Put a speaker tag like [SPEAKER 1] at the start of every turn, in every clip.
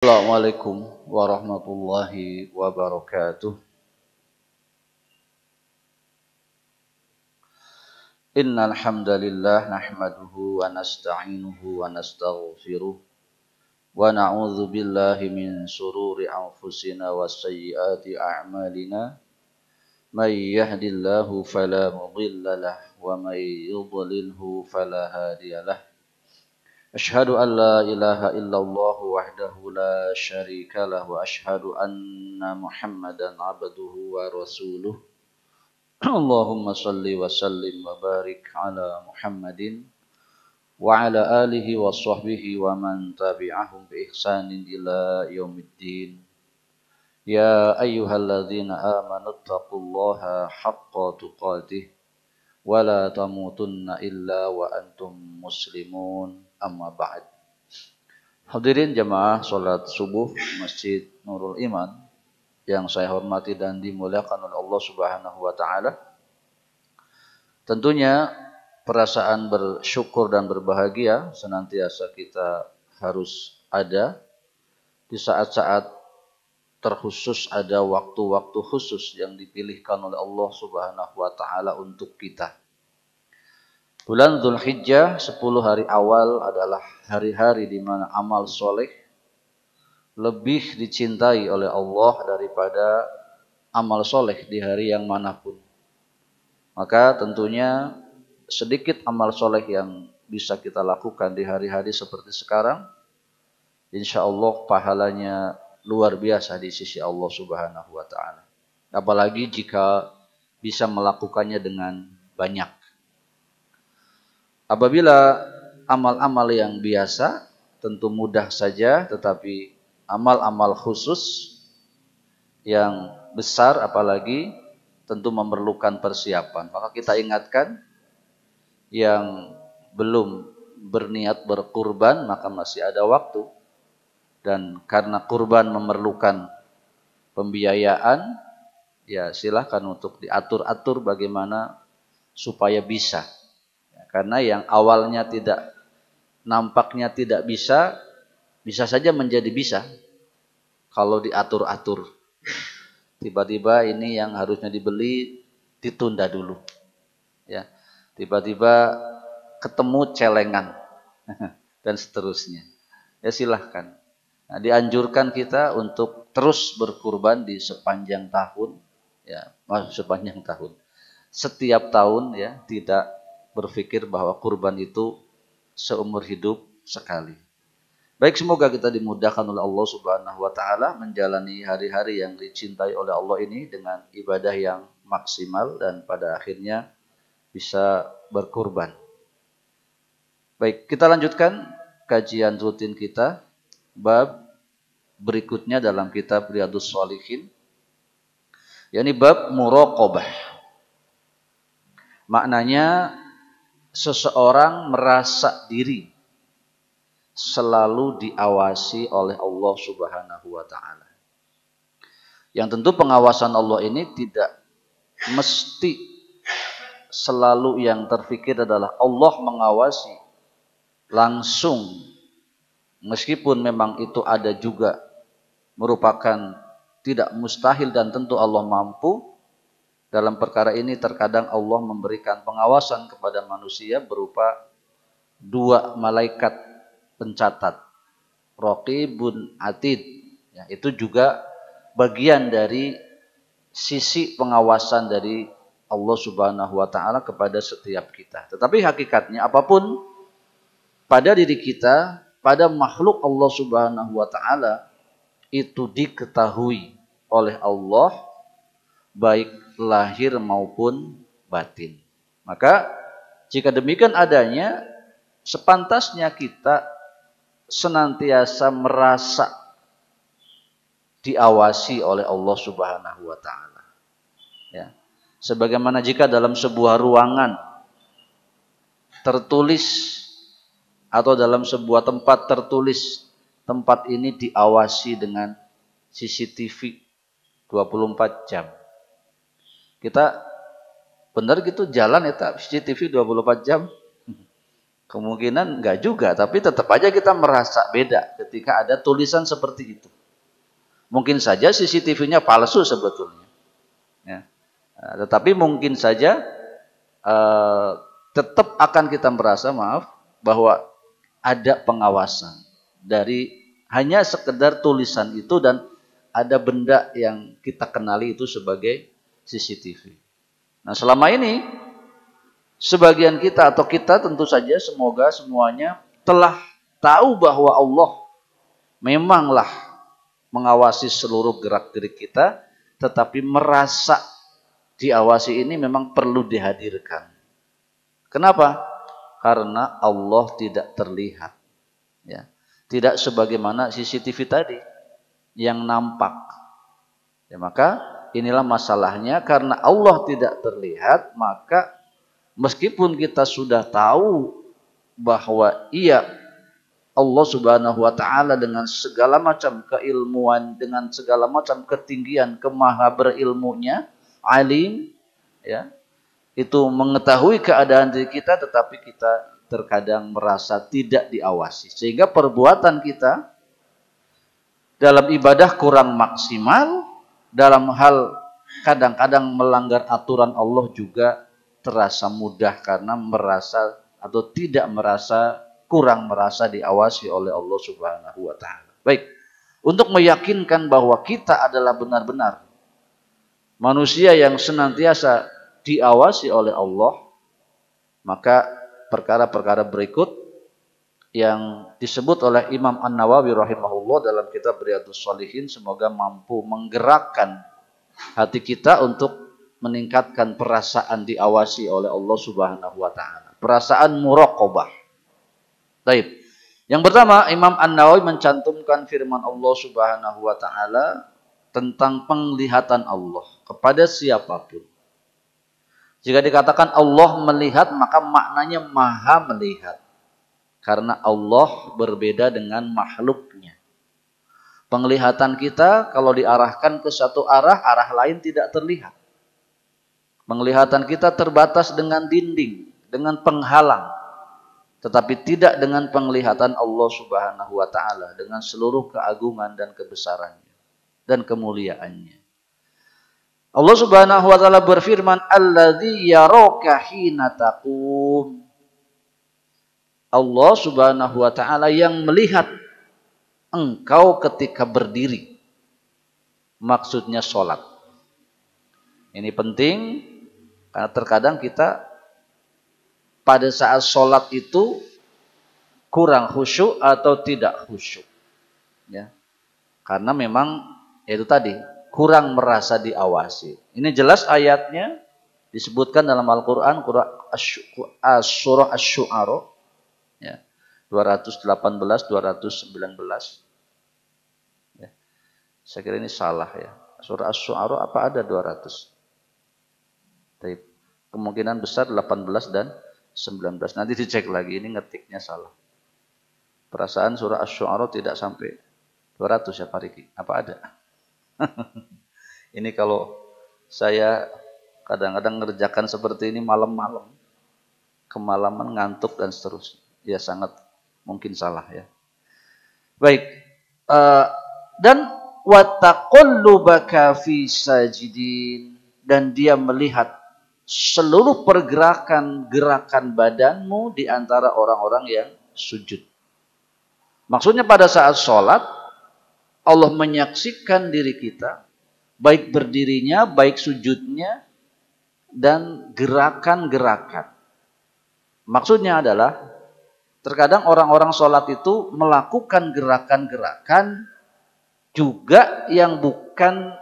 [SPEAKER 1] Assalamualaikum warahmatullahi wabarakatuh. Innal hamdalillah nahmaduhu wa nasta'inuhu wa nastaghfiruh wa na'udzu billahi min shururi anfusina wa sayyiati a'malina. May yahdihillahu fala mudilla lahu wa may yudlilhu fala hadiyalah. Asyhadu an la ilaha illallah wahdahu la syarika lah wa asyhadu anna Muhammadan abduhu wa rasuluh. Allahumma salli wa sallim wa barik ala Muhammadin wa ala alihi wa sahbihi wa man tabi'ahum bi ihsanin ila yaumiddin. Ya ayyuhalladzina amanu taqullaha haqqa tuqatih wa la tamutunna illa wa antum muslimun. Amma ba'd. Hadirin jamaah salat subuh Masjid Nurul Iman yang saya hormati dan dimuliakan oleh Allah Subhanahu wa taala. Tentunya perasaan bersyukur dan berbahagia senantiasa kita harus ada di saat-saat terkhusus, ada waktu-waktu khusus yang dipilihkan oleh Allah Subhanahu wa taala untuk kita. Bulan Dzulhijjah 10 hari awal adalah hari-hari di mana amal soleh lebih dicintai oleh Allah daripada amal soleh di hari yang manapun. Maka tentunya sedikit amal soleh yang bisa kita lakukan di hari-hari seperti sekarang, insya Allah pahalanya luar biasa di sisi Allah Subhanahu wa ta'ala. Apalagi jika bisa melakukannya dengan banyak. Apabila amal-amal yang biasa tentu mudah saja, tetapi amal-amal khusus yang besar apalagi tentu memerlukan persiapan. Maka kita ingatkan yang belum berniat berkurban maka masih ada waktu. Dan karena kurban memerlukan pembiayaan, ya silahkan untuk diatur-atur bagaimana supaya bisa. Karena yang awalnya nampaknya tidak bisa, bisa saja menjadi bisa kalau diatur-atur. Tiba-tiba ini yang harusnya dibeli ditunda dulu. Ya. Tiba-tiba ketemu celengan dan seterusnya. Ya silahkan. Nah, dianjurkan kita untuk terus berkurban di sepanjang tahun. Ya, sepanjang tahun. Setiap tahun ya, tidak berpikir bahwa kurban itu seumur hidup sekali. Baik, semoga kita dimudahkan oleh Allah Subhanahu wa taala menjalani hari-hari yang dicintai oleh Allah ini dengan ibadah yang maksimal dan pada akhirnya bisa berkurban. Baik, kita lanjutkan kajian rutin kita bab berikutnya dalam kitab Riyadhus Shalihin, yakni bab muraqabah. Maknanya seseorang merasa diri selalu diawasi oleh Allah Subhanahu wa taala. Yang tentu pengawasan Allah ini tidak mesti selalu yang terfikir adalah Allah mengawasi langsung. Meskipun memang itu ada juga merupakan tidak mustahil dan tentu Allah mampu. Dalam perkara ini terkadang Allah memberikan pengawasan kepada manusia berupa 2 malaikat pencatat, Raqibun Atid. Ya, itu juga bagian dari sisi pengawasan dari Allah Subhanahu wa taala kepada setiap kita. Tetapi hakikatnya apapun pada diri kita, pada makhluk Allah Subhanahu wa taala itu diketahui oleh Allah baik lahir maupun batin. Maka jika demikian adanya, sepantasnya kita senantiasa merasa diawasi oleh Allah Subhanahu wa taala. Ya. Sebagaimana jika dalam sebuah ruangan tertulis atau dalam sebuah tempat tertulis tempat ini diawasi dengan CCTV 24 jam. Kita benar gitu jalan ya tak CCTV 24 jam. Kemungkinan enggak juga, tapi tetap aja kita merasa beda ketika ada tulisan seperti itu. Mungkin saja CCTV-nya palsu sebetulnya. Ya. Tetapi mungkin saja tetap akan kita merasa, bahwa ada pengawasan dari hanya sekedar tulisan itu dan ada benda yang kita kenali itu sebagai CCTV. Nah, selama ini sebagian kita atau kita tentu saja semoga semuanya telah tahu bahwa Allah memanglah mengawasi seluruh gerak-gerik kita, tetapi merasa diawasi ini memang perlu dihadirkan. Kenapa? Karena Allah tidak terlihat. Ya. Tidak sebagaimana CCTV tadi yang nampak. Ya, maka inilah masalahnya, karena Allah tidak terlihat, maka meskipun kita sudah tahu bahwa iya Allah Subhanahu wa taala dengan segala macam keilmuan, dengan segala macam ketinggian, kemaha berilmunya, alim, ya, itu mengetahui keadaan diri kita, tetapi kita terkadang merasa tidak diawasi. Sehingga perbuatan kita dalam ibadah kurang maksimal, dalam hal kadang-kadang melanggar aturan Allah juga terasa mudah karena merasa atau tidak merasa, kurang merasa diawasi oleh Allah Subhanahu wa taala. Baik, untuk meyakinkan bahwa kita adalah benar-benar manusia yang senantiasa diawasi oleh Allah, maka perkara-perkara berikut yang disebut oleh Imam An-Nawawi rahimahullah dalam kitab Riyadhus Shalihin semoga mampu menggerakkan hati kita untuk meningkatkan perasaan diawasi oleh Allah Subhanahu wa taala. Perasaan muraqabah. Baik. Yang pertama, Imam An-Nawawi mencantumkan firman Allah Subhanahu wa taala tentang penglihatan Allah kepada siapapun. Jika dikatakan Allah melihat, maka maknanya maha melihat. Karena Allah berbeda dengan makhluknya. Penglihatan kita kalau diarahkan ke satu arah, arah lain tidak terlihat. Penglihatan kita terbatas dengan dinding, dengan penghalang. Tetapi tidak dengan penglihatan Allah Subhanahu wa taala dengan seluruh keagungan dan kebesarannya dan kemuliaannya. Allah Subhanahu wa taala berfirman, "Alladzi yaraka hina taqum." Allah Subhanahu wa taala yang melihat engkau ketika berdiri. Maksudnya sholat. Ini penting karena terkadang kita pada saat sholat itu kurang khusyuk atau tidak khusyuk. Ya. Karena memang itu tadi kurang merasa diawasi. Ini jelas ayatnya disebutkan dalam Al-Quran, surah Asy-Syu'ara. Ya, 218, 219. Ya. Saya kira ini salah ya. Surah Asy-Syu'ara apa ada 200? Tapi kemungkinan besar 18 dan 19. Nanti dicek lagi, ini ngetiknya salah. Perasaan surah Asy-Syu'ara tidak sampai 200 ya Pak Riki? Apa ada? Ini kalau saya kadang-kadang ngerjakan seperti ini malam-malam, kemalaman, ngantuk dan seterusnya. Ya sangat mungkin salah ya. Baik, dan wataqallubaka fi sajidin, dan dia melihat seluruh pergerakan-gerakan badanmu di antara orang-orang yang sujud. Maksudnya pada saat sholat Allah menyaksikan diri kita, baik berdirinya, baik sujudnya, dan gerakan-gerakan. Maksudnya adalah terkadang orang-orang sholat itu melakukan gerakan-gerakan juga yang bukan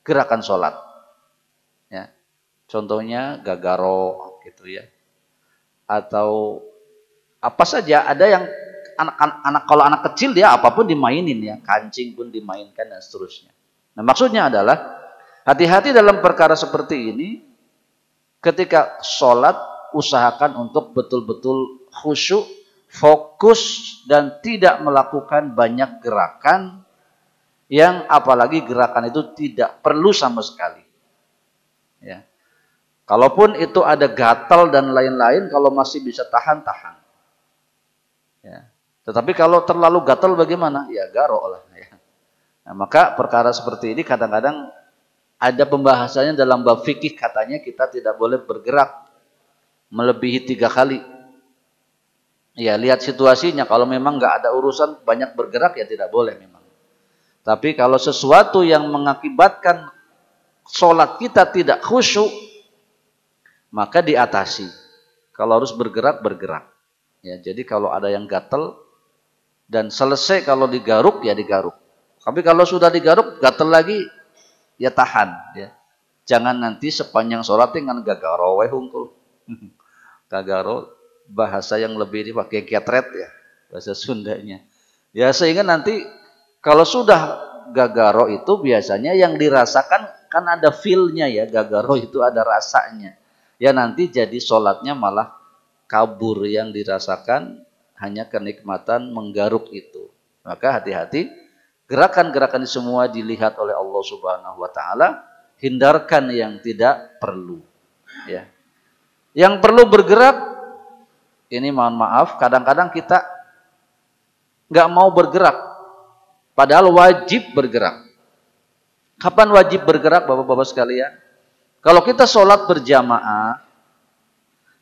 [SPEAKER 1] gerakan sholat. Ya. Contohnya gagaro gitu ya. Atau apa saja, ada yang anak kalau anak kecil dia apapun dimainin ya, kancing pun dimainkan dan seterusnya. Nah, maksudnya adalah hati-hati dalam perkara seperti ini. Ketika sholat usahakan untuk betul-betul khusyuk, fokus, dan tidak melakukan banyak gerakan yang apalagi gerakan itu tidak perlu sama sekali. Ya. Kalaupun itu ada gatal dan lain-lain, kalau masih bisa tahan. Ya. Tetapi kalau terlalu gatal bagaimana? Ya garok lah. Ya. Nah, maka perkara seperti ini kadang-kadang ada pembahasannya dalam bab fikih, katanya kita tidak boleh bergerak melebihi 3 kali. Ya lihat situasinya, kalau memang nggak ada urusan banyak bergerak ya tidak boleh memang. Tapi kalau sesuatu yang mengakibatkan sholat kita tidak khusyuk, maka diatasi. Kalau harus bergerak, bergerak. Ya, jadi kalau ada yang gatel dan selesai kalau digaruk ya digaruk. Tapi kalau sudah digaruk gatel lagi ya tahan. Ya. Jangan nanti sepanjang sholat dengan gagaro hungkul. Gagaro bahasa yang lebih dipakai ketret ya bahasa Sundanya. Ya sehingga nanti kalau sudah gagaro itu biasanya yang dirasakan kan ada feel-nya ya, gagaro itu ada rasanya. Ya nanti jadi sholatnya malah kabur, yang dirasakan hanya kenikmatan menggaruk itu. Maka hati-hati, gerakan-gerakan semua dilihat oleh Allah Subhanahu wa taala, hindarkan yang tidak perlu. Ya. Yang perlu bergerak, ini mohon maaf, kadang-kadang kita nggak mau bergerak, padahal wajib bergerak. Kapan wajib bergerak, bapak-bapak sekalian? Kalau kita sholat berjamaah,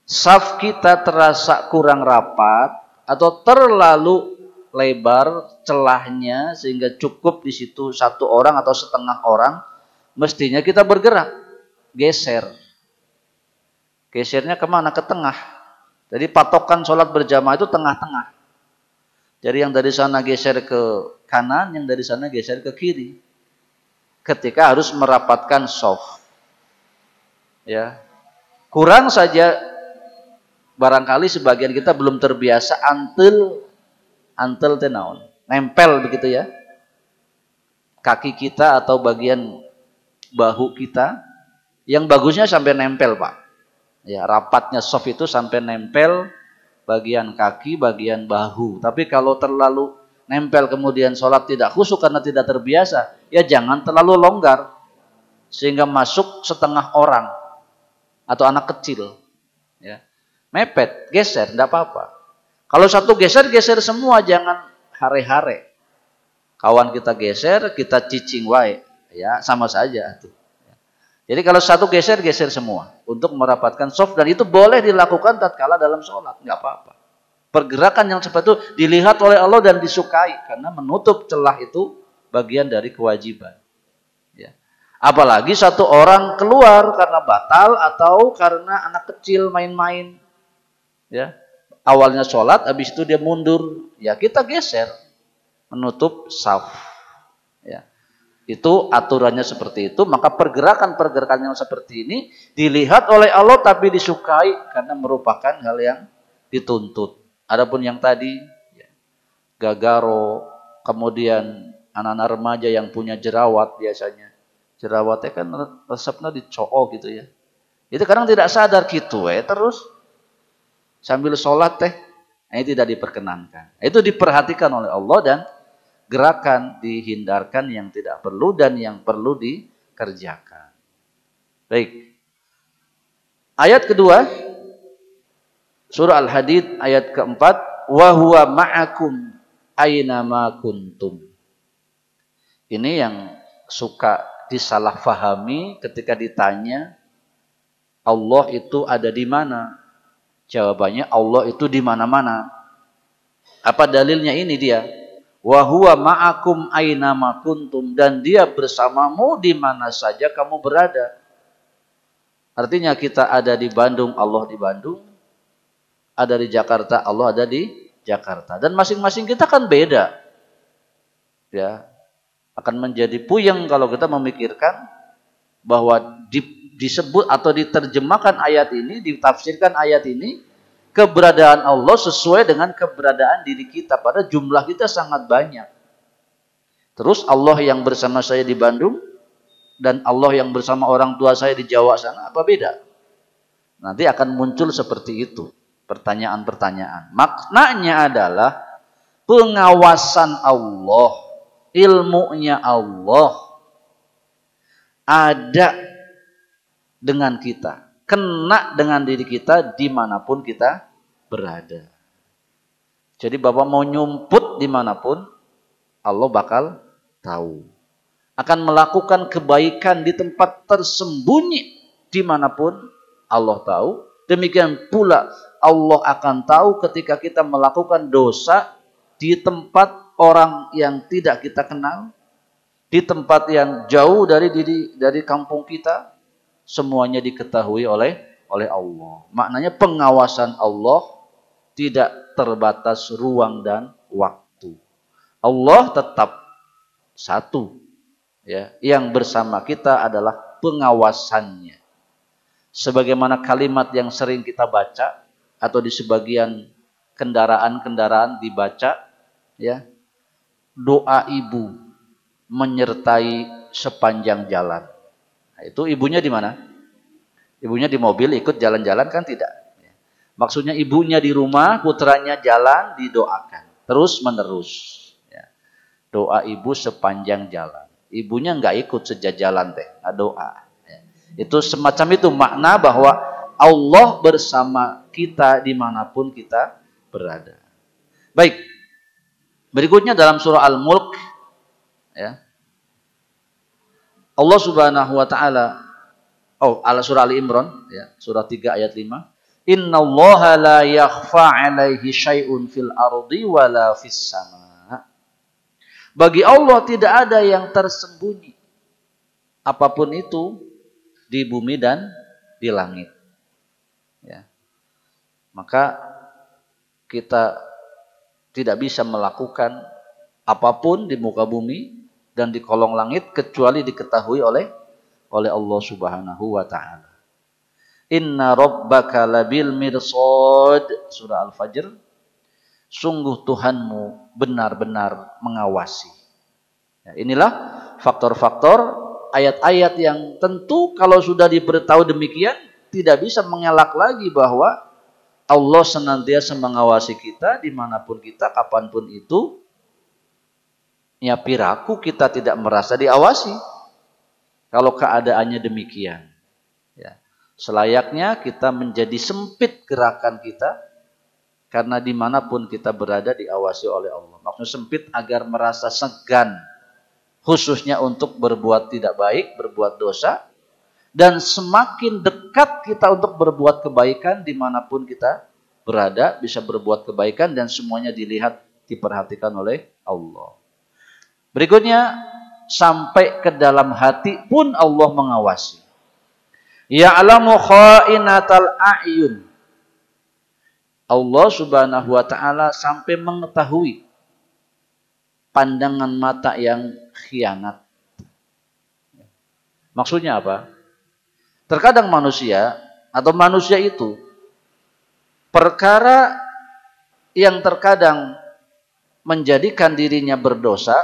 [SPEAKER 1] saf kita terasa kurang rapat atau terlalu lebar celahnya sehingga cukup di situ 1 orang atau setengah orang, mestinya kita bergerak, geser. Gesernya kemana? Ke tengah. Jadi patokan sholat berjamaah itu tengah-tengah. Jadi yang dari sana geser ke kanan, yang dari sana geser ke kiri. Ketika harus merapatkan shaf. Ya. Kurang saja barangkali sebagian kita belum terbiasa antel tenaun. Nempel begitu ya. Kaki kita atau bagian bahu kita yang bagusnya sampai nempel, Pak. Ya, rapatnya shaf itu sampai nempel bagian kaki, bagian bahu. Tapi kalau terlalu nempel kemudian sholat tidak khusyuk karena tidak terbiasa, ya jangan terlalu longgar sehingga masuk setengah orang atau anak kecil. Ya. Mepet, geser, tidak apa-apa. Kalau satu geser, geser semua, jangan hare-hare. Kawan kita geser, kita cicing wae, ya sama saja tuh. Jadi kalau satu geser, geser semua untuk merapatkan shaf, dan itu boleh dilakukan tatkala dalam sholat, nggak apa-apa. Pergerakan yang seperti itu dilihat oleh Allah dan disukai karena menutup celah itu bagian dari kewajiban. Ya. Apalagi satu orang keluar karena batal atau karena anak kecil main-main, ya awalnya sholat, habis itu dia mundur, ya kita geser menutup shaf. Ya. Itu aturannya seperti itu, maka pergerakan-pergerakan yang seperti ini dilihat oleh Allah tapi disukai karena merupakan hal yang dituntut. Adapun yang tadi ya, gagaro, kemudian anak-anak remaja yang punya jerawat biasanya. Jerawatnya kan resepnya dicoo gitu ya. Itu kadang tidak sadar gitu terus sambil sholat ini tidak diperkenankan. Itu diperhatikan oleh Allah dan gerakan dihindarkan yang tidak perlu dan yang perlu dikerjakan. Baik. Ayat kedua, surah Al-Hadid ayat keempat, wa huwa ma'akum aina ma kuntum. Ini yang suka disalahfahami ketika ditanya Allah itu ada di mana? Jawabannya Allah itu di mana-mana. Apa dalilnya ini dia? Wa huwa ma'akum aina ma kuntum, dan dia bersamamu di mana saja kamu berada. Artinya kita ada di Bandung, Allah di Bandung. Ada di Jakarta, Allah ada di Jakarta. Dan masing-masing kita kan beda. Ya. Akan menjadi puyeng kalau kita memikirkan bahwa disebut atau diterjemahkan ayat ini, ditafsirkan ayat ini, keberadaan Allah sesuai dengan keberadaan diri kita. Pada jumlah kita sangat banyak. Terus Allah yang bersama saya di Bandung dan Allah yang bersama orang tua saya di Jawa sana, apa beda? Nanti akan muncul seperti itu. Pertanyaan-pertanyaan. Maknanya adalah pengawasan Allah, ilmunya Allah ada dengan kita. Kena dengan diri kita dimanapun kita berada. Jadi Bapak mau nyumput dimanapun, Allah bakal tahu. Akan melakukan kebaikan di tempat tersembunyi dimanapun, Allah tahu. Demikian pula Allah akan tahu ketika kita melakukan dosa di tempat orang yang tidak kita kenal, di tempat yang jauh dari kampung kita, semuanya diketahui oleh Allah. Maknanya pengawasan Allah tidak terbatas ruang dan waktu. Allah tetap satu, ya. Yang bersama kita adalah pengawasannya. Sebagaimana kalimat yang sering kita baca atau di sebagian kendaraan-kendaraan dibaca, ya. Doa ibu menyertai sepanjang jalan. Nah, itu ibunya di mana? Ibunya di mobil ikut jalan-jalan kan tidak. Maksudnya ibunya di rumah, putranya jalan, didoakan terus menerus. Ya. Doa ibu sepanjang jalan. Ibunya nggak ikut sejajalan teh, doa. Ya. Itu semacam itu makna bahwa Allah bersama kita dimanapun kita berada. Baik. Berikutnya dalam surah Al-Mulk, ya. Allah Subhanahu wa taala, surah Ali Imran, ya, surah 3 ayat 5. Innallaha la yakhfa 'alaihi syai'un fil ardi wala fis sama. Bagi Allah tidak ada yang tersembunyi apapun itu di bumi dan di langit. Ya. Maka kita tidak bisa melakukan apapun di muka bumi dan di kolong langit kecuali diketahui oleh Allah Subhanahu wa taala. Inna rabbaka labil mirsad, surah Al-Fajr. Sungguh Tuhanmu benar-benar mengawasi. Ya, inilah faktor-faktor ayat-ayat yang tentu kalau sudah diberitahu demikian tidak bisa mengelak lagi bahwa Allah senantiasa mengawasi kita dimanapun kita, kapanpun itu. Ya piraku kita tidak merasa diawasi kalau keadaannya demikian. Ya. Selayaknya kita menjadi sempit gerakan kita karena dimanapun kita berada diawasi oleh Allah. Maksudnya sempit agar merasa segan, khususnya untuk berbuat tidak baik, berbuat dosa. Dan semakin dekat kita untuk berbuat kebaikan dimanapun kita berada, bisa berbuat kebaikan dan semuanya dilihat, diperhatikan oleh Allah. Berikutnya, sampai ke dalam hati pun Allah mengawasi. Ya'lamu kha'inatal a'yun. Allah Subhanahu wa taala sampai mengetahui pandangan mata yang khianat. Maksudnya apa? Terkadang manusia atau manusia itu perkara yang terkadang menjadikan dirinya berdosa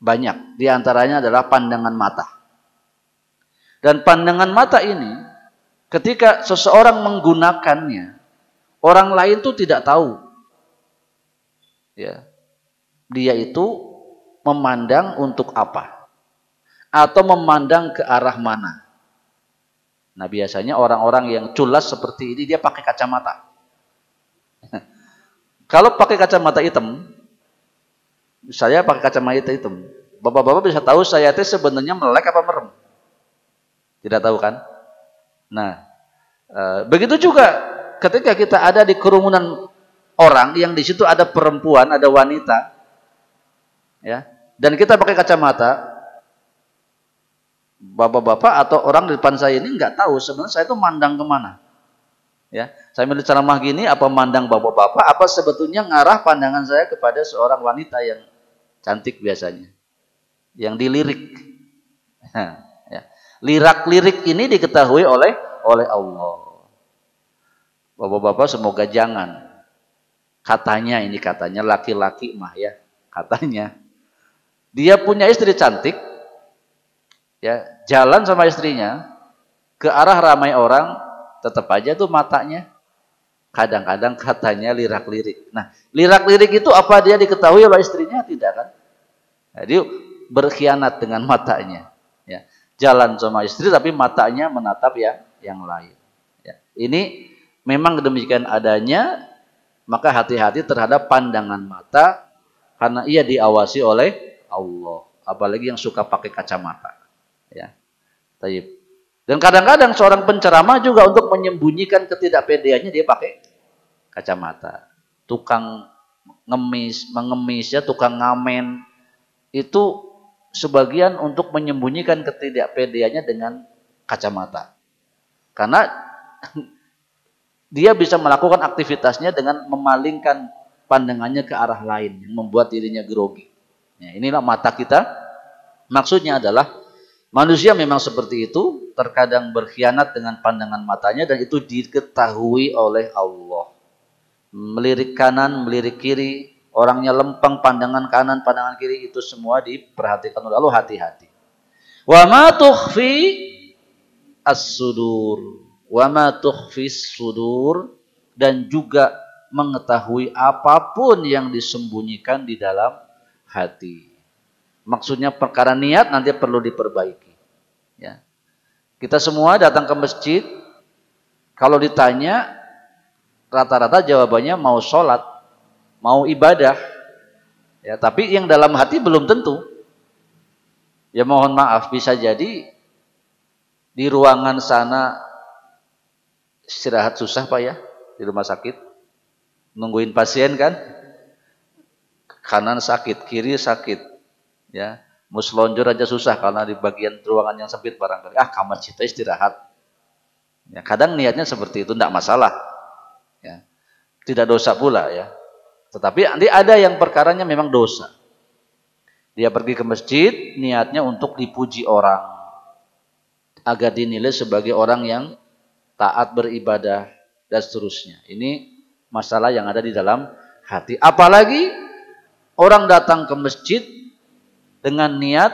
[SPEAKER 1] banyak. Di antaranya adalah pandangan mata. Dan pandangan mata ini ketika seseorang menggunakannya, orang lain tuh tidak tahu. Ya. Dia itu memandang untuk apa? Atau memandang ke arah mana? Nah, biasanya orang-orang yang culas seperti ini dia pakai kacamata. Kalau pakai kacamata hitam, saya pakai kacamata hitam. Bapak-bapak bisa tahu saya itu sebenarnya melek apa merem? Tidak tahu kan? Nah, begitu juga ketika kita ada di kerumunan orang yang di situ ada perempuan, ada wanita, ya, dan kita pakai kacamata, bapak-bapak atau orang di depan saya ini nggak tahu sebenarnya saya itu mandang kemana. Ya, saya milih ceramah gini, apa mandang bapak-bapak, apa sebetulnya ngarah pandangan saya kepada seorang wanita yang cantik biasanya, yang dilirik. Ya. Lirak-lirik ini diketahui oleh Allah. Bapak-bapak semoga jangan. Katanya laki-laki mah ya, katanya dia punya istri cantik, ya, jalan sama istrinya ke arah ramai orang, tetap aja tuh matanya kadang-kadang katanya lirak-lirik. Nah, lirak-lirik itu apa dia diketahui oleh istrinya? Tidak kan? Jadi berkhianat dengan matanya. Ya. Jalan sama istri tapi matanya menatap yang lain. Ya. Ini memang demikian adanya, Maka hati-hati terhadap pandangan mata karena ia diawasi oleh Allah. Apalagi yang suka pakai kacamata. Ya. Taib. Dan kadang-kadang seorang penceramah juga untuk menyembunyikan ketidakpedeannya dia pakai kacamata. Tukang mengemis ya, tukang ngamen itu sebagian untuk menyembunyikan ketidakpedeannya dengan kacamata. Karena dia bisa melakukan aktivitasnya dengan memalingkan pandangannya ke arah lain yang membuat dirinya grogi. Ya, inilah mata kita. Maksudnya adalah manusia memang seperti itu, terkadang berkhianat dengan pandangan matanya dan itu diketahui oleh Allah. Melirik kanan, melirik kiri, orangnya lempeng pandangan kanan, pandangan kiri, itu semua diperhatikan oleh Allah, hati-hati. Wa ma tukhfi as-sudur. Wa ma tukhfis sudur, dan juga mengetahui apapun yang disembunyikan di dalam hati. Maksudnya perkara niat nanti perlu diperbaiki. Ya. Kita semua datang ke masjid, kalau ditanya rata-rata jawabannya mau sholat, mau ibadah. Ya, tapi yang dalam hati belum tentu. Ya mohon maaf, bisa jadi di ruangan sana istirahat susah Pak ya, di rumah sakit. Nungguin pasien kan. Kanan sakit, kiri sakit. Ya, mau selonjor aja susah karena di bagian ruangan yang sempit barangkali. Kamar kita istirahat. Ya, kadang niatnya seperti itu, tidak masalah. Ya. Tidak dosa pula ya. Tetapi nanti ada yang perkaranya memang dosa. Dia pergi ke masjid, niatnya untuk dipuji orang. Agar dinilai sebagai orang yang taat beribadah dan seterusnya. Ini masalah yang ada di dalam hati. Apalagi orang datang ke masjid dengan niat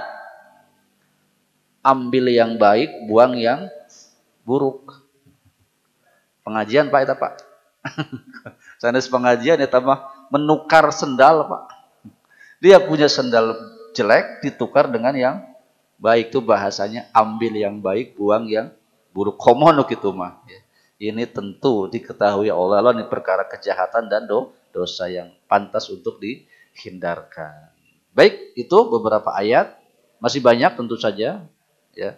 [SPEAKER 1] ambil yang baik, buang yang buruk. Pengajian Pak itu Pak. Sanes pengajian ya tambah menukar sendal Pak. Dia punya sendal jelek ditukar dengan yang baik, itu bahasanya ambil yang baik, buang yang buruk. Komono gitu mah. Ini tentu diketahui oleh Allah, ini perkara kejahatan dan dosa yang pantas untuk dihindarkan. Baik, itu beberapa ayat. Masih banyak tentu saja. Ya.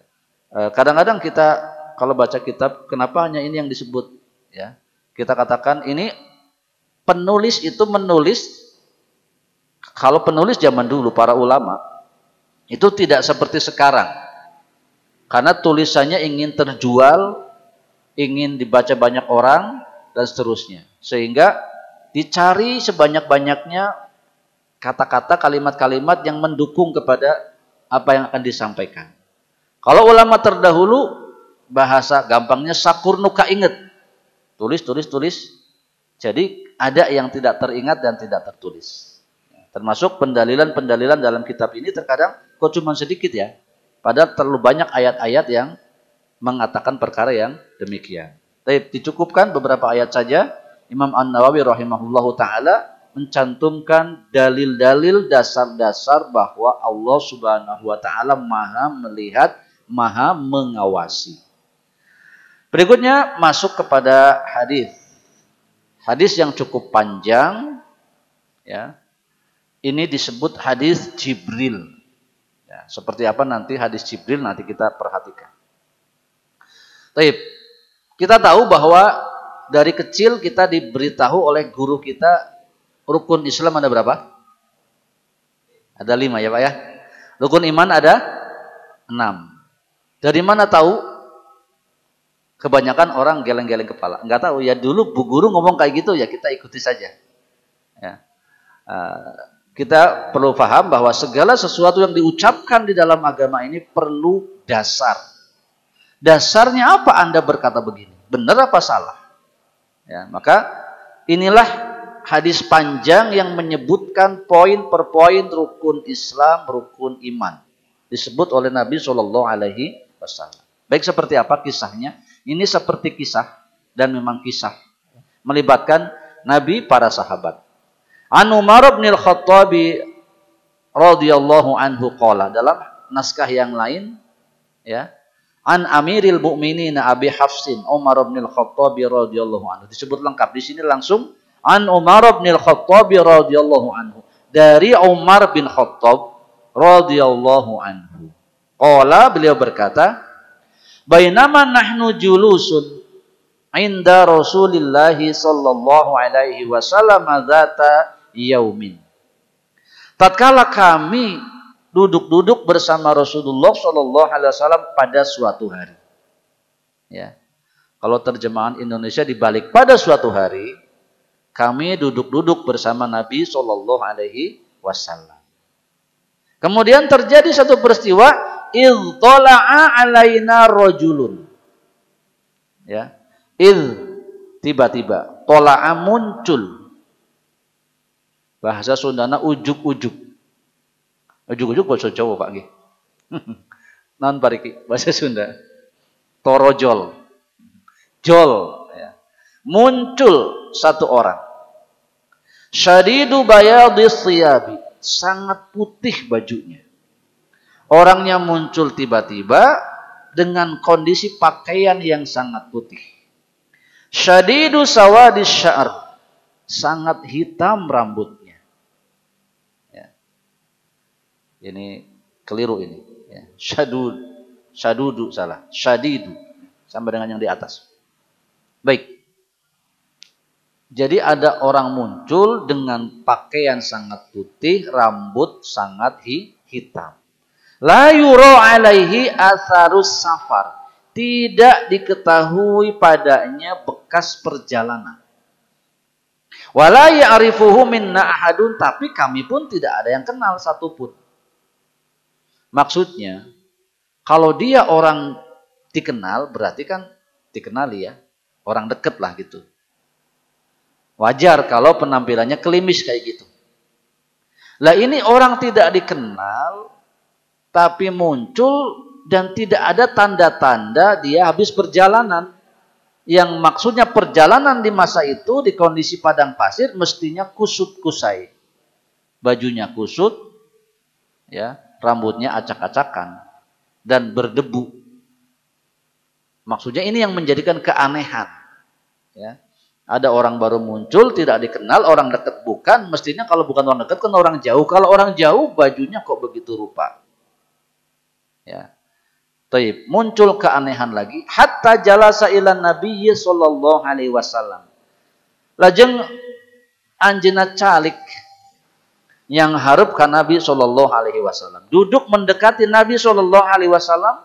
[SPEAKER 1] Kadang-kadang kita kalau baca kitab, kenapa hanya ini yang disebut? Ya. Kita katakan ini penulis itu menulis. Kalau penulis zaman dulu para ulama itu tidak seperti sekarang. Karena tulisannya ingin terjual, ingin dibaca banyak orang, dan seterusnya. Sehingga dicari sebanyak-banyaknya kata-kata, kalimat-kalimat yang mendukung kepada apa yang akan disampaikan. Kalau ulama terdahulu, bahasa gampangnya sakur nuka inget. Tulis. Jadi ada yang tidak teringat dan tidak tertulis. Termasuk pendalilan-pendalilan dalam kitab ini terkadang kok cuma sedikit ya. Padahal terlalu banyak ayat-ayat yang mengatakan perkara yang demikian. Tapi dicukupkan beberapa ayat saja. Imam An-Nawawi rahimahullahu ta'ala mencantumkan dalil-dalil dasar-dasar bahwa Allah subhanahu wa ta'ala maha melihat, maha mengawasi. Berikutnya masuk kepada hadis. Hadis yang cukup panjang. Ya. Ini disebut hadis Jibril. Ya, seperti apa nanti hadis Jibril nanti kita perhatikan. Taib. Kita tahu bahwa dari kecil kita diberitahu oleh guru kita rukun Islam ada berapa? Ada 5 ya Pak ya. Rukun iman ada 6. Dari mana tahu? Kebanyakan orang geleng-geleng kepala. Enggak tahu ya, dulu bu guru ngomong kayak gitu ya kita ikuti saja. Ya. Kita perlu paham bahwa segala sesuatu yang diucapkan di dalam agama ini perlu dasar. Dasarnya apa Anda berkata begini? Benar apa salah? Ya, maka inilah hadis panjang yang menyebutkan poin per poin rukun Islam, rukun iman. Disebut oleh Nabi SAW. Baik seperti apa kisahnya? Ini seperti kisah dan memang kisah. Melibatkan Nabi, para sahabat. An Umar bin Al-Khattab radhiyallahu anhu qala, dalam naskah yang lain ya, an Amiril Mukminin Abi Hafsin Umar bin Al-Khattab radhiyallahu anhu, disebut lengkap. Di sini langsung An Umar bin Khattab radhiyallahu anhu. Dari Umar bin Khattab radhiyallahu anhu. Qala, beliau berkata, bainama nahnu julusun inda Rasulillah sallallahu alaihi wasallam dzata yaumin. Tatkala kami duduk-duduk bersama Rasulullah sallallahu alaihi wasallam pada suatu hari. Ya. Kalau terjemahan Indonesia dibalik, pada suatu hari kami duduk-duduk bersama Nabi sallallahu alaihi wasallam. Kemudian terjadi satu peristiwa, idh-tala'a alaina rajulun. Ya. Tiba-tiba tola'a muncul. Bahasa Sundana ujuk-ujuk. Ujuk-ujuk bahasa Jawa Pak nggih. Naon pariki bahasa Sunda? Torojol. Jol ya. Muncul satu orang. Syadidu bayadis thiyabi, sangat putih bajunya. Orangnya muncul tiba-tiba dengan kondisi pakaian yang sangat putih. Syadidu sawadis sya'ar, sangat hitam rambutnya. Ya. Ini keliru ini. Ya. Syadudu salah. Syadidu sama dengan yang di atas. Baik. Jadi ada orang muncul dengan pakaian sangat putih, rambut sangat hitam. La yura alaihi atharus safar. Tidak diketahui padanya bekas perjalanan. Wala ya'rifuhu minna ahadun, tapi kami pun tidak ada yang kenal satupun. Maksudnya, kalau dia orang dikenal, berarti kan dikenali ya. Orang deket lah gitu. Wajar kalau penampilannya klimis kayak gitu. Lah ini orang tidak dikenal, tapi muncul dan tidak ada tanda-tanda dia habis perjalanan. Yang maksudnya perjalanan di masa itu di kondisi padang pasir mestinya kusut kusai. Bajunya kusut, ya, rambutnya acak-acakan dan berdebu. Maksudnya ini yang menjadikan keanehan. Ya. Ada orang baru muncul, tidak dikenal, orang dekat bukan. Mestinya kalau bukan orang dekat kan orang jauh. Kalau orang jauh bajunya kok begitu rupa. Ya. Taib, muncul keanehan lagi. Hatta jalasa ilan Nabi sallallahu alaihi wasallam. Lajeng anjeunna calik yang hareup ka Nabi sallallahu alaihi wasallam. Duduk mendekati Nabi sallallahu alaihi wasallam.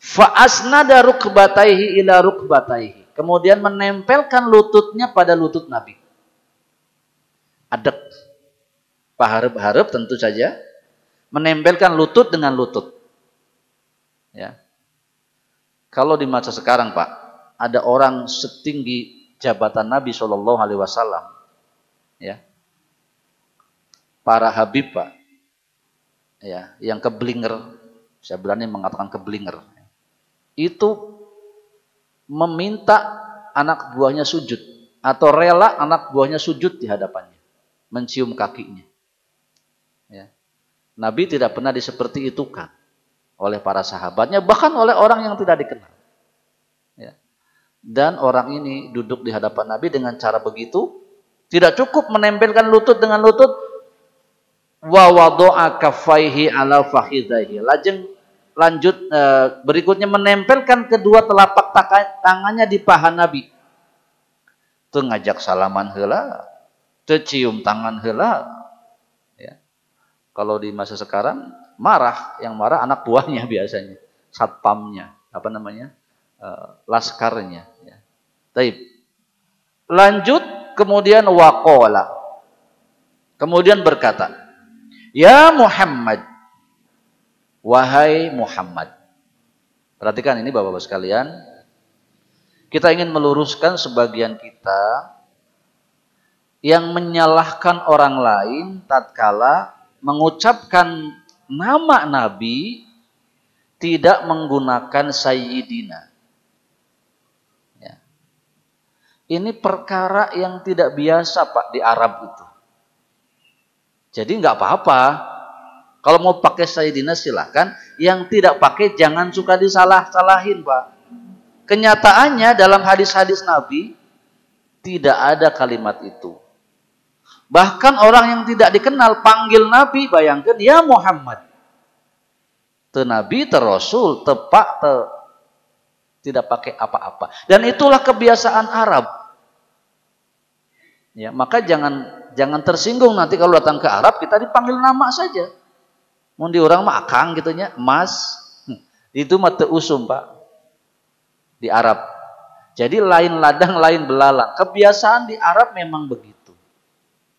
[SPEAKER 1] Fa asnada rukbataihi ila rukbataihi. Kemudian menempelkan lututnya pada lutut Nabi. Adek. Paharep-harep tentu saja. Menempelkan lutut dengan lutut. Ya. Kalau di masa sekarang Pak, ada orang setinggi jabatan Nabi Shallallahu Alaihi Wasallam, ya, para Habib Pak, ya, yang keblinger, saya berani mengatakan keblinger, itu meminta anak buahnya sujud atau rela anak buahnya sujud di hadapannya, mencium kakinya. Ya. Nabi tidak pernah diseperti itu kan oleh para sahabatnya, bahkan oleh orang yang tidak dikenal. Ya. Dan orang ini duduk di hadapan Nabi dengan cara begitu, tidak cukup menempelkan lutut dengan lutut, wa wada'a kaffaihi ala fakhidaihi. Lanjut berikutnya menempelkan kedua telapak tangannya di paha Nabi. Teu ngajak salaman heula, teu cium tangan heula. Ya. Kalau di masa sekarang marah, yang marah anak buahnya biasanya, satpamnya, apa namanya, laskarnya. Ya. Taib. Lanjut, kemudian waqala, kemudian berkata, ya Muhammad, wahai Muhammad. Perhatikan ini bapak-bapak sekalian, kita ingin meluruskan sebagian kita yang menyalahkan orang lain tatkala mengucapkan nama Nabi tidak menggunakan Sayyidina. Ya. Ini perkara yang tidak biasa Pak di Arab itu. Jadi nggak apa-apa. Kalau mau pakai Sayyidina silahkan. Yang tidak pakai jangan suka disalah-salahin Pak. Kenyataannya dalam hadis-hadis Nabi Tidak ada kalimat itu. Bahkan orang yang tidak dikenal panggil Nabi, bayangkan, ya Muhammad. Te Nabi, te Rasul, tepak, tidak pakai apa-apa. Dan itulah kebiasaan Arab. Ya, maka jangan tersinggung nanti kalau datang ke Arab kita dipanggil nama saja. Mau di orang mah akang gitunya, Mas. Itu mah teu usum, Pak. Di Arab. Jadi lain ladang, lain belalang. Kebiasaan di Arab memang begitu.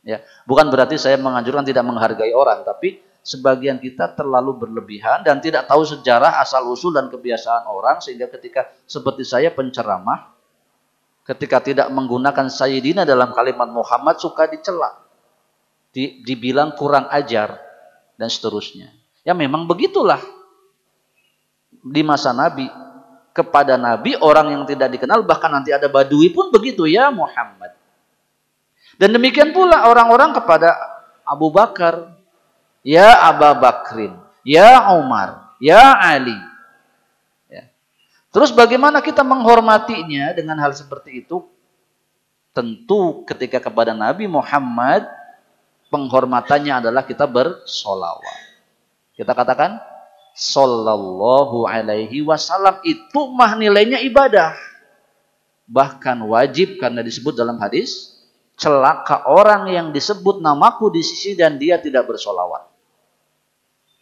[SPEAKER 1] Ya, bukan berarti saya menganjurkan tidak menghargai orang, tapi sebagian kita terlalu berlebihan dan tidak tahu sejarah asal-usul dan kebiasaan orang, sehingga ketika seperti saya penceramah, ketika tidak menggunakan Sayyidina dalam kalimat Muhammad suka dicela. Dibilang kurang ajar dan seterusnya. Ya memang begitulah. Di masa Nabi, kepada Nabi orang yang tidak dikenal, bahkan nanti ada Badui pun begitu, ya Muhammad. Dan demikian pula orang-orang kepada Abu Bakar, ya Aba Bakrin, ya Umar, ya Ali. Ya. Terus bagaimana kita menghormatinya dengan hal seperti itu? Tentu ketika kepada Nabi Muhammad, penghormatannya adalah kita bersolawat. Kita katakan, sallallahu alaihi wasallam, itu mah nilainya ibadah. Bahkan wajib karena disebut dalam hadis, celaka orang yang disebut namaku di sisi dan dia tidak bersolawat.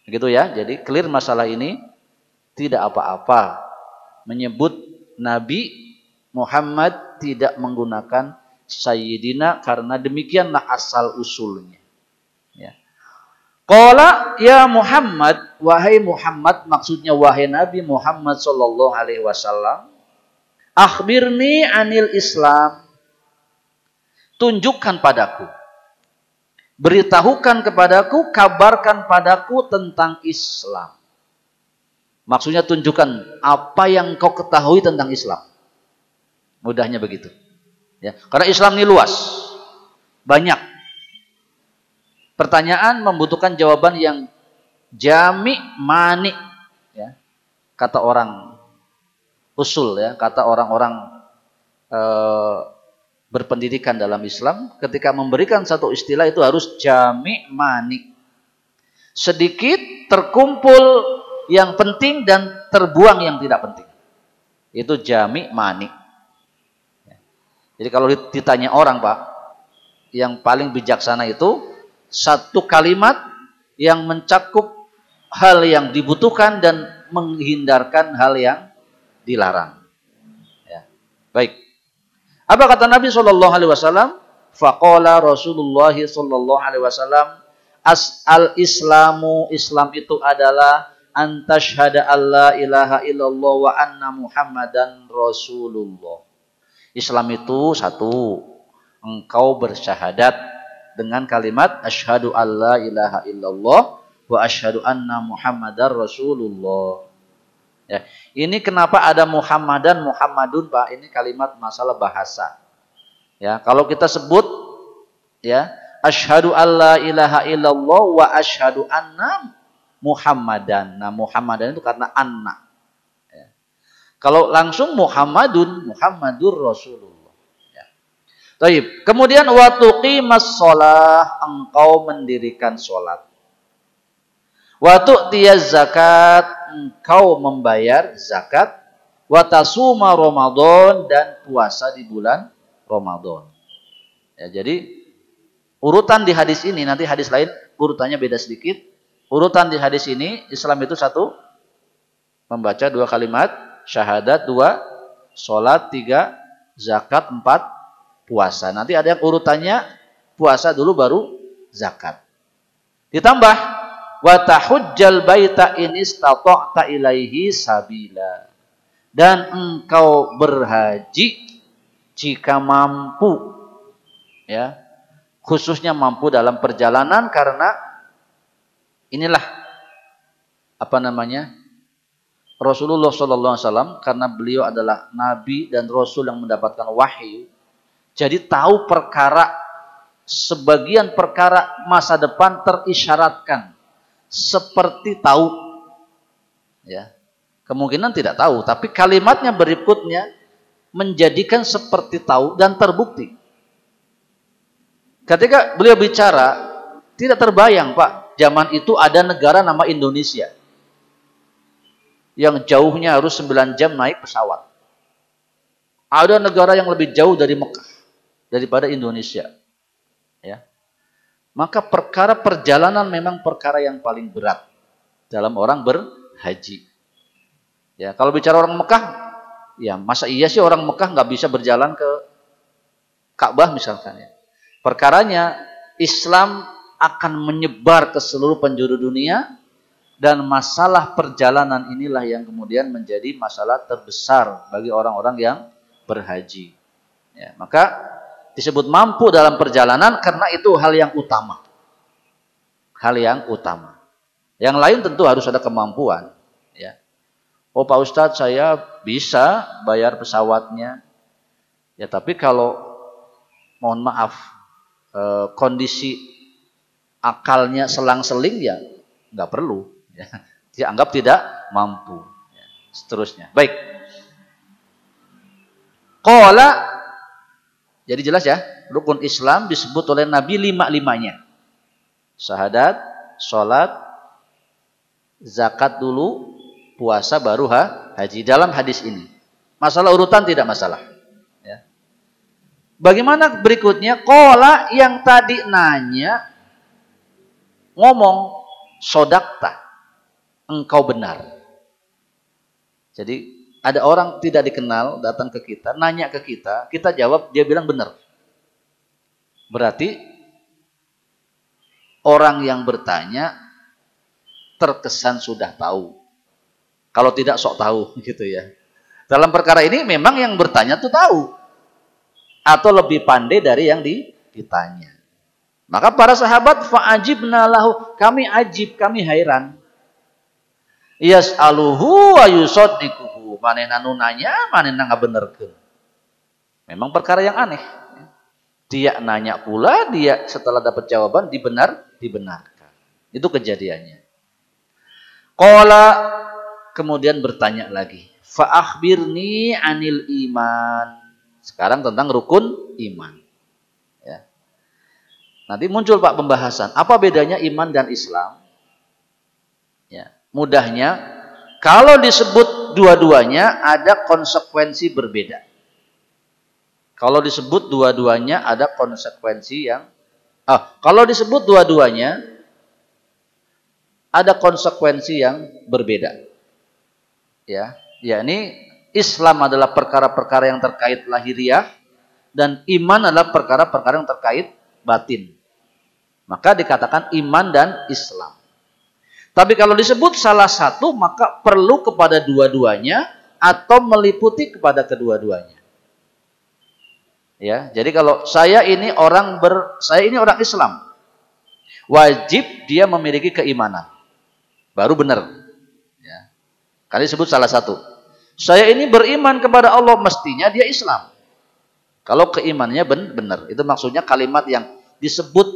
[SPEAKER 1] Gitu ya, jadi clear masalah ini. Tidak apa-apa menyebut Nabi Muhammad tidak menggunakan Sayyidina, karena demikianlah asal usulnya. Ya. Qala ya Muhammad, wahai Muhammad, maksudnya wahai Nabi Muhammad sallallahu alaihi wasallam, akhbirni anil Islam, tunjukkan padaku, beritahukan kepadaku, kabarkan padaku tentang Islam. Maksudnya tunjukkan apa yang kau ketahui tentang Islam. Mudahnya begitu. Ya, karena Islam ini luas, banyak. Pertanyaan membutuhkan jawaban yang jami mani. Ya. Kata orang usul, ya, kata orang-orang berpendidikan dalam Islam, ketika memberikan satu istilah itu harus jami mani. Sedikit terkumpul yang penting dan terbuang yang tidak penting. Itu jami mani. Jadi kalau ditanya orang, Pak, yang paling bijaksana itu satu kalimat yang mencakup hal yang dibutuhkan dan menghindarkan hal yang dilarang. Ya. Baik. Apa kata Nabi Shallallahu Alaihi Wasallam? Faqala Rasulullah Shallallahu Alaihi Wasallam, al-Islamu, Islam itu adalah antashhada alla ilaha illallah wa anna Muhammadan Rasulullah. Islam itu satu, engkau bersyahadat dengan kalimat asyhadu alla ilaha illallah wa asyhadu anna Muhammadar Rasulullah. Ya, ini kenapa ada Muhammadan, Muhammadun, Pak? Ini kalimat masalah bahasa. Ya, kalau kita sebut ya, asyhadu alla ilaha illallah wa asyhadu anna Muhammadan. Nah, Muhammadan itu karena anna. Kalau langsung Muhammadun, Muhammadur Rasulullah. Ya. Taib. Kemudian wa tuqimas shalah, engkau mendirikan salat. Wa tu'tiyaz zakat, engkau membayar zakat. Wa tasuma Ramadan, dan puasa di bulan Ramadan. Ya, jadi urutan di hadis ini, nanti hadis lain urutannya beda sedikit. Urutan di hadis ini, Islam itu satu, membaca dua kalimat syahadat, 2 sholat, 3 zakat, 4 puasa. Nanti ada yang urutannya puasa dulu baru zakat. Ditambah wa tahujjal baita in istata'ta ilaihi sabila. Dan engkau berhaji jika mampu. Ya. Khususnya mampu dalam perjalanan, karena inilah apa namanya? Rasulullah SAW, karena beliau adalah Nabi dan Rasul yang mendapatkan wahyu, jadi tahu perkara, sebagian perkara masa depan terisyaratkan, seperti tahu, ya, kemungkinan tidak tahu, tapi kalimatnya berikutnya menjadikan seperti tahu dan terbukti. Ketika beliau bicara, tidak terbayang Pak, zaman itu ada negara nama Indonesia. Yang jauhnya harus 9 jam naik pesawat. Ada negara yang lebih jauh dari Mekah daripada Indonesia. Ya. Maka perkara perjalanan memang perkara yang paling berat dalam orang berhaji. Ya, kalau bicara orang Mekah, ya masa iya sih orang Mekah nggak bisa berjalan ke Ka'bah misalkan ya. Perkaranya Islam akan menyebar ke seluruh penjuru dunia dan masalah perjalanan inilah yang kemudian menjadi masalah terbesar bagi orang-orang yang berhaji. Ya, maka disebut mampu dalam perjalanan karena itu hal yang utama. Hal yang utama. Yang lain tentu harus ada kemampuan. Ya. Oh Pak Ustadz, saya bisa bayar pesawatnya. Ya tapi kalau mohon maaf kondisi akalnya selang-seling ya nggak perlu. Ya. Dianggap tidak mampu. Ya. Seterusnya. Baik. Qala, jadi jelas ya, rukun Islam disebut oleh Nabi 5-5-nya. Syahadat, sholat, zakat dulu, puasa baru haji dalam hadis ini. Masalah urutan tidak masalah. Ya. Bagaimana berikutnya? Qala yang tadi nanya ngomong sodakta, engkau benar. Jadi ada orang tidak dikenal datang ke kita, nanya ke kita, kita jawab, dia bilang benar. Berarti orang yang bertanya terkesan sudah tahu. Kalau tidak sok tahu gitu ya. Dalam perkara ini memang yang bertanya tuh tahu atau lebih pandai dari yang ditanya. Maka para sahabat fa'ajibna lahu, kami ajib, kami hairan. Yas'aluhu wa yusaddiquhu. Manehna nu nanya, manehna ngabenerkeun. Memang perkara yang aneh. Dia nanya pula, dia setelah dapat jawaban dibenarkan. Itu kejadiannya. Qala kemudian bertanya lagi, fa akhbirni anil iman. Sekarang tentang rukun iman. Ya. Nanti muncul Pak pembahasan, apa bedanya iman dan Islam? Ya, mudahnya kalau disebut dua-duanya ada konsekuensi berbeda. Kalau disebut dua-duanya ada konsekuensi yang kalau disebut dua-duanya ada konsekuensi yang berbeda. Ya, yakni Islam adalah perkara-perkara yang terkait lahiriah dan iman adalah perkara-perkara yang terkait batin. Maka dikatakan iman dan Islam. Tapi kalau disebut salah satu maka perlu kepada dua-duanya atau meliputi kepada kedua-duanya. Ya, jadi kalau saya ini orang Islam, wajib dia memiliki keimanan, baru benar. Ya. Kali disebut salah satu. Saya ini beriman kepada Allah, mestinya dia Islam. Kalau keimanannya benar, itu maksudnya kalimat yang disebut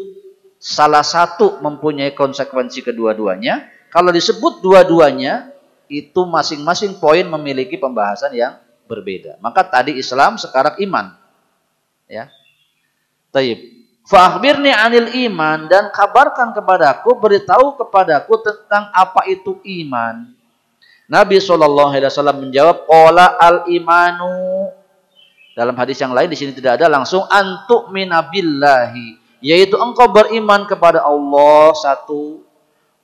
[SPEAKER 1] salah satu mempunyai konsekuensi kedua-duanya. Kalau disebut dua-duanya, itu masing-masing poin memiliki pembahasan yang berbeda. Maka tadi Islam, sekarang iman. Ya. Taib. Fa akhbirni anil iman, dan kabarkan kepadaku, beritahu kepadaku tentang apa itu iman. Nabi SAW menjawab, qala al imanu. Dalam hadis yang lain di sini tidak ada langsung antu'mina billahi, yaitu engkau beriman kepada Allah satu,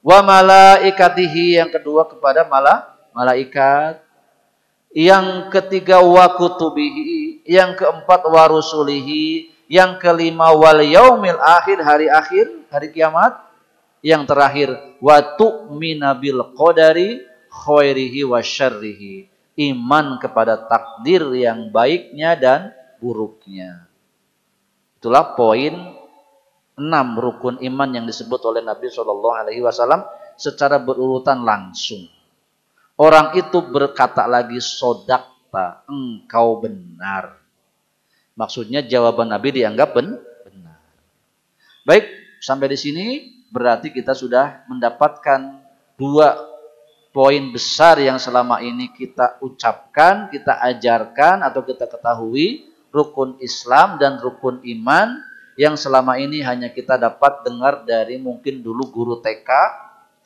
[SPEAKER 1] wa malaikatihi yang kedua kepada malaikat, yang ketiga wa kutubihi, yang keempat wa rusulihi, yang kelima wal yaumil akhir, hari akhir, hari kiamat, yang terakhir wa tu'mina bil qadari khairihi wa syarrihi, iman kepada takdir yang baiknya dan buruknya. Itulah poin 6 rukun iman yang disebut oleh Nabi SAW secara berurutan langsung. Orang itu berkata lagi, sodakta, engkau benar. Maksudnya jawaban Nabi dianggap benar. Baik, sampai di sini berarti kita sudah mendapatkan 2 poin besar yang selama ini kita ucapkan, kita ajarkan atau kita ketahui, rukun Islam dan rukun iman yang selama ini hanya kita dapat dengar dari mungkin dulu guru TK,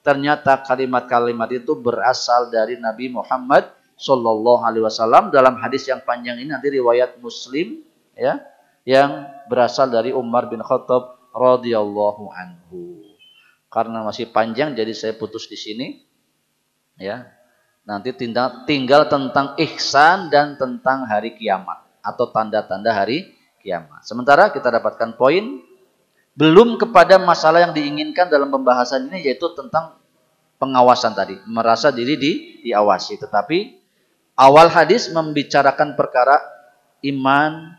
[SPEAKER 1] ternyata kalimat-kalimat itu berasal dari Nabi Muhammad Sallallahu Alaihi Wasallam dalam hadis yang panjang ini nanti riwayat Muslim ya, yang berasal dari Umar bin Khattab radhiyallahu anhu. Karena masih panjang jadi saya putus di sini. Ya, nanti tinggal tentang ihsan dan tentang hari kiamat atau tanda-tanda hari kiamat. Sementara kita dapatkan poin belum kepada masalah yang diinginkan dalam pembahasan ini, yaitu tentang pengawasan tadi, merasa diri diawasi. Tetapi awal hadis membicarakan perkara iman,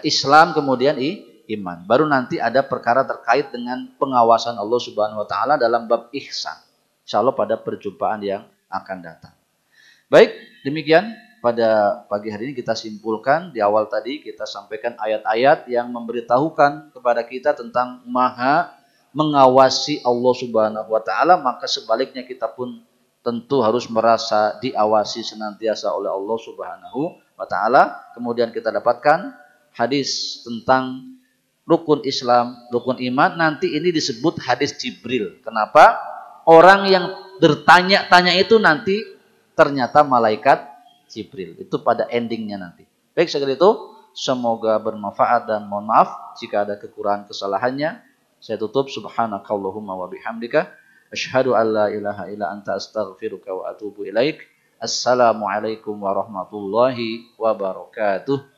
[SPEAKER 1] Islam kemudian iman. Baru nanti ada perkara terkait dengan pengawasan Allah Subhanahu Wa Taala dalam bab ihsan. Insya Allah pada perjumpaan yang akan datang. Baik, demikian pada pagi hari ini kita simpulkan. Di awal tadi kita sampaikan ayat-ayat yang memberitahukan kepada kita tentang maha mengawasi Allah Subhanahu Wa Taala. Maka sebaliknya kita pun tentu harus merasa diawasi senantiasa oleh Allah Subhanahu Wa Taala. Kemudian kita dapatkan hadis tentang rukun Islam, rukun iman. Nanti ini disebut hadis Jibril. Kenapa? Orang yang bertanya-tanya itu nanti ternyata malaikat Jibril. Itu pada endingnya nanti. Baik, sekali itu semoga bermanfaat dan mohon maaf jika ada kekurangan kesalahannya. Saya tutup. Subhanakallahumma wa bihamdika asyhadu an la ilaha illa anta astaghfiruka wa atubu ilaik. Assalamualaikum warahmatullahi wabarakatuh.